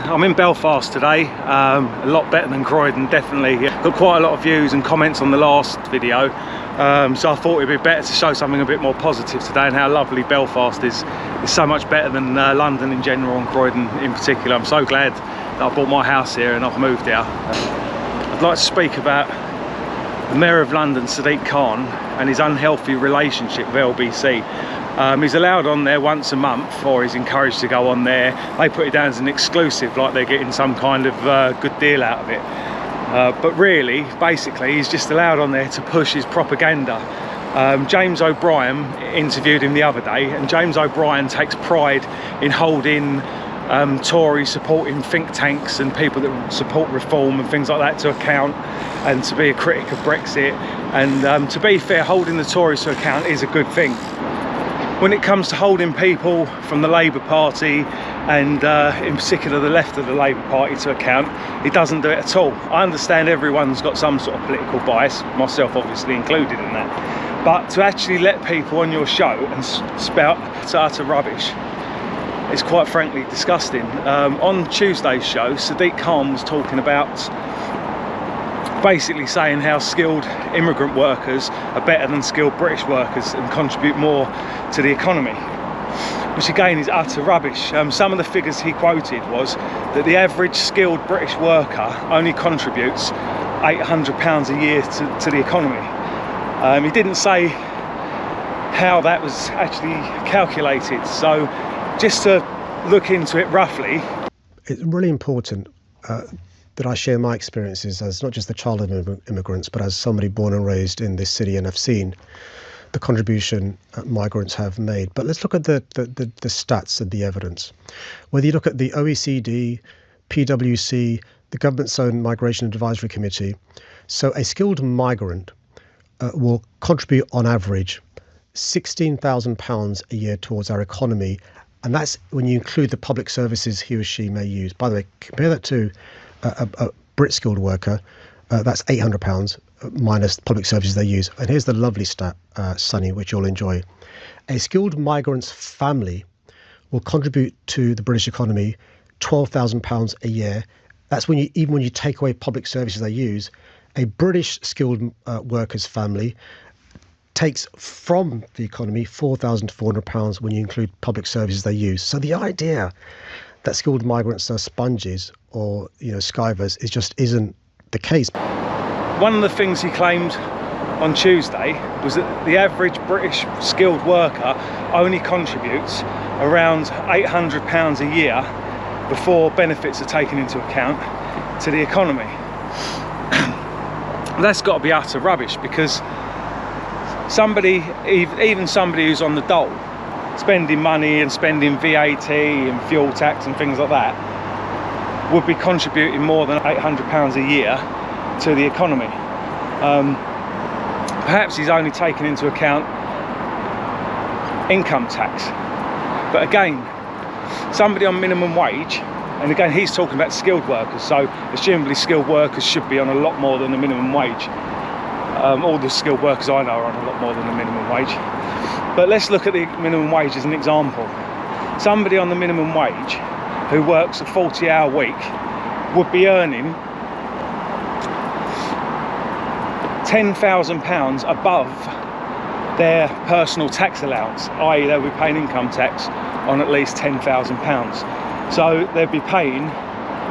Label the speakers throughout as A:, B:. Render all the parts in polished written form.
A: I'm in Belfast today, a lot better than Croydon, definitely. Got quite a lot of views and comments on the last video, so I thought it'd be better to show something a bit more positive today and how lovely Belfast is. It's so much better than London in general and Croydon in particular. I'm so glad that I bought my house here and I've moved here. I'd like to speak about the Mayor of London, Sadiq Khan, and his unhealthy relationship with LBC. He's allowed on there once a month, or he's encouraged to go on there. They put it down as an exclusive, like they're getting some kind of good deal out of it. But really, basically, he's just allowed on there to push his propaganda. James O'Brien interviewed him the other day, and James O'Brien takes pride in holding Tory supporting think tanks and people that support reform and things like that to account, and to be a critic of Brexit. And to be fair, holding the Tories to account is a good thing. When it comes to holding people from the Labour Party and in particular the left of the Labour Party to account, he doesn't do it at all. I understand everyone's got some sort of political bias, myself obviously included in that, but to actually let people on your show and spout utter rubbish is quite frankly disgusting. On Tuesday's show, Sadiq Khan was talking about basically saying how skilled immigrant workers are better than skilled British workers and contribute more to the economy, which again is utter rubbish. Some of the figures he quoted was that the average skilled British worker only contributes £800 a year to the economy. He didn't say how that was actually calculated, so just to look into it roughly.
B: It's really important that I share my experiences as not just the child of immigrants, but as somebody born and raised in this city, and have seen the contribution migrants have made. But let's look at the stats and the evidence. Whether you look at the OECD, PwC, the government's own Migration Advisory Committee, so a skilled migrant will contribute on average £16,000 a year towards our economy, and that's when you include the public services he or she may use. By the way, compare that to a Brit skilled worker, that's £800 minus public services they use. And here's the lovely stat, Sunny, which you'll enjoy. A skilled migrant's family will contribute to the British economy £12,000 a year. That's when even when you take away public services they use. A British skilled worker's family takes from the economy £4,400 when you include public services they use. So the idea that skilled migrants are sponges or skivers isn't the case.
A: One of the things he claimed on Tuesday was that the average British skilled worker only contributes around £800 a year before benefits are taken into account to the economy. That's got to be utter rubbish, because even somebody who's on the dole, spending money and spending VAT and fuel tax and things like that, would be contributing more than £800 a year to the economy. Perhaps he's only taken into account income tax. But again, somebody on minimum wage, and again he's talking about skilled workers, so presumably skilled workers should be on a lot more than the minimum wage. All the skilled workers I know are on a lot more than the minimum wage. But let's look at the minimum wage as an example. Somebody on the minimum wage who works a 40-hour week would be earning £10,000 above their personal tax allowance, i.e. they'll be paying income tax on at least £10,000. So they'd be paying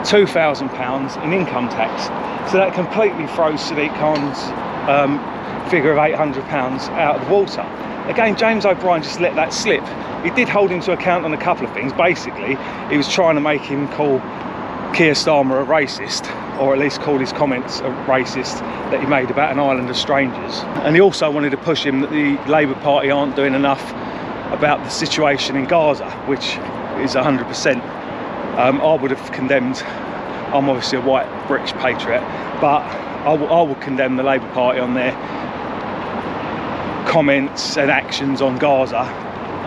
A: £2,000 in income tax. So that completely throws Sadiq Khan's figure of £800 out of the water. Again, James O'Brien just let that slip. He did hold him to account on a couple of things. Basically, he was trying to make him call Keir Starmer a racist, or at least call his comments a racist that he made about an island of strangers. And he also wanted to push him that the Labour Party aren't doing enough about the situation in Gaza, which is 100%. I would have condemned, I'm obviously a white British patriot, but I would condemn the Labour Party on their comments and actions on Gaza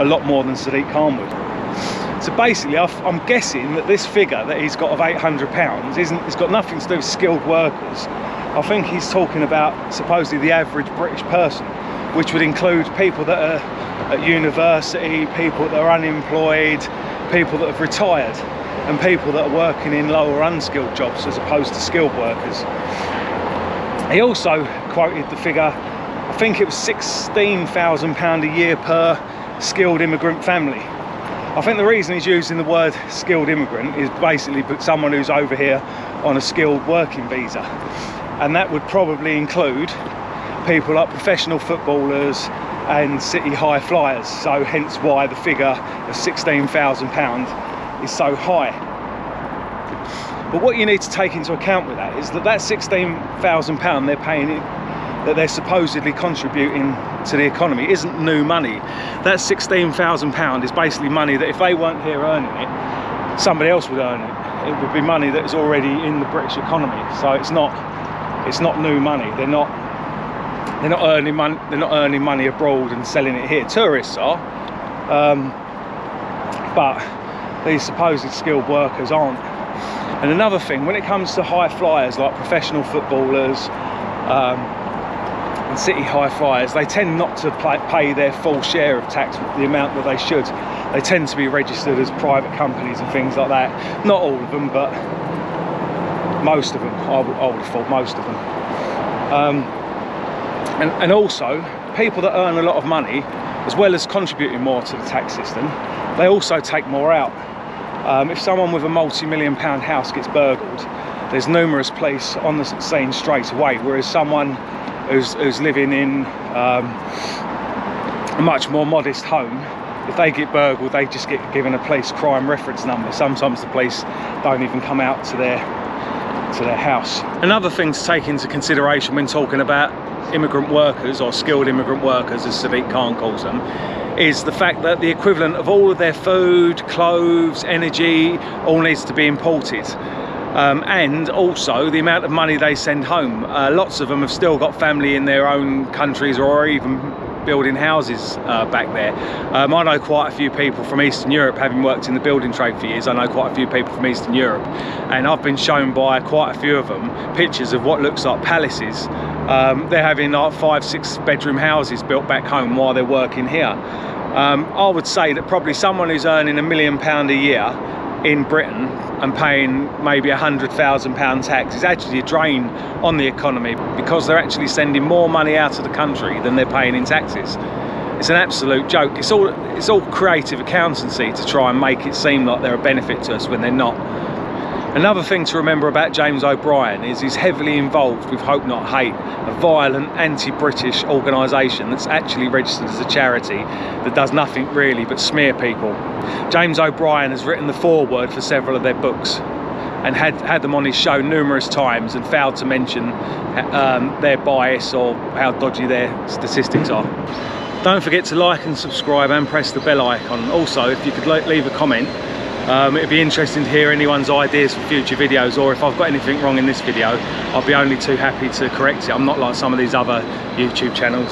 A: a lot more than Sadiq Khan would. So basically, I'm guessing that this figure that he's got of £800 it's got nothing to do with skilled workers. I think he's talking about supposedly the average British person, which would include people that are at university, people that are unemployed, people that have retired. and people that are working in lower unskilled jobs as opposed to skilled workers. He also quoted the figure, I think it was £16,000 a year per skilled immigrant family. I think the reason he's using the word skilled immigrant is basically someone who's over here on a skilled working visa, and that would probably include people like professional footballers and city high flyers, so hence why the figure of £16,000 is so high. But what you need to take into account with that is that £16,000 they're paying in, that they're supposedly contributing to the economy, isn't new money. That £16,000 is basically money that if they weren't here earning it, somebody else would earn it. It would be money that is already in the British economy. So it's not new money. They're not earning money. They're not earning money abroad and selling it here. Tourists are, but these supposed skilled workers aren't. And another thing, when it comes to high flyers like professional footballers and city high flyers, they tend not to pay their full share of tax, the amount that they should. They tend to be registered as private companies and things like that. Not all of them, but most of them. I would have thought most of them. And also, people that earn a lot of money, as well as contributing more to the tax system, they also take more out. If someone with a multi-million-pound house gets burgled, there's numerous police on the scene straight away, whereas someone who's living in a much more modest home, if they get burgled, they just get given a police crime reference number. Sometimes the police don't even come out to their house. Another thing to take into consideration when talking about immigrant workers, or skilled immigrant workers as Sadiq Khan calls them, is the fact that the equivalent of all of their food, clothes, energy, all needs to be imported. And also the amount of money they send home. Lots of them have still got family in their own countries, or even building houses back there. I know quite a few people from Eastern Europe, having worked in the building trade for years. I know quite a few people from Eastern Europe, and I've been shown by quite a few of them pictures of what looks like palaces. They're having like 5-6 bedroom houses built back home while they're working here. I would say that probably someone who's earning £1 million a year in Britain and paying maybe £100,000 tax is actually a drain on the economy, because they're actually sending more money out of the country than they're paying in taxes. It's an absolute joke. It's all creative accountancy to try and make it seem like they're a benefit to us when they're not. Another thing to remember about James O'Brien is he's heavily involved with Hope Not Hate, a violent anti-British organisation that's actually registered as a charity that does nothing really but smear people. James O'Brien has written the foreword for several of their books and had them on his show numerous times and failed to mention their bias or how dodgy their statistics are. Don't forget to like and subscribe and press the bell icon. Also, if you could leave a comment, it'd be interesting to hear anyone's ideas for future videos, or if I've got anything wrong in this video, I'll be only too happy to correct it. I'm not like some of these other YouTube channels.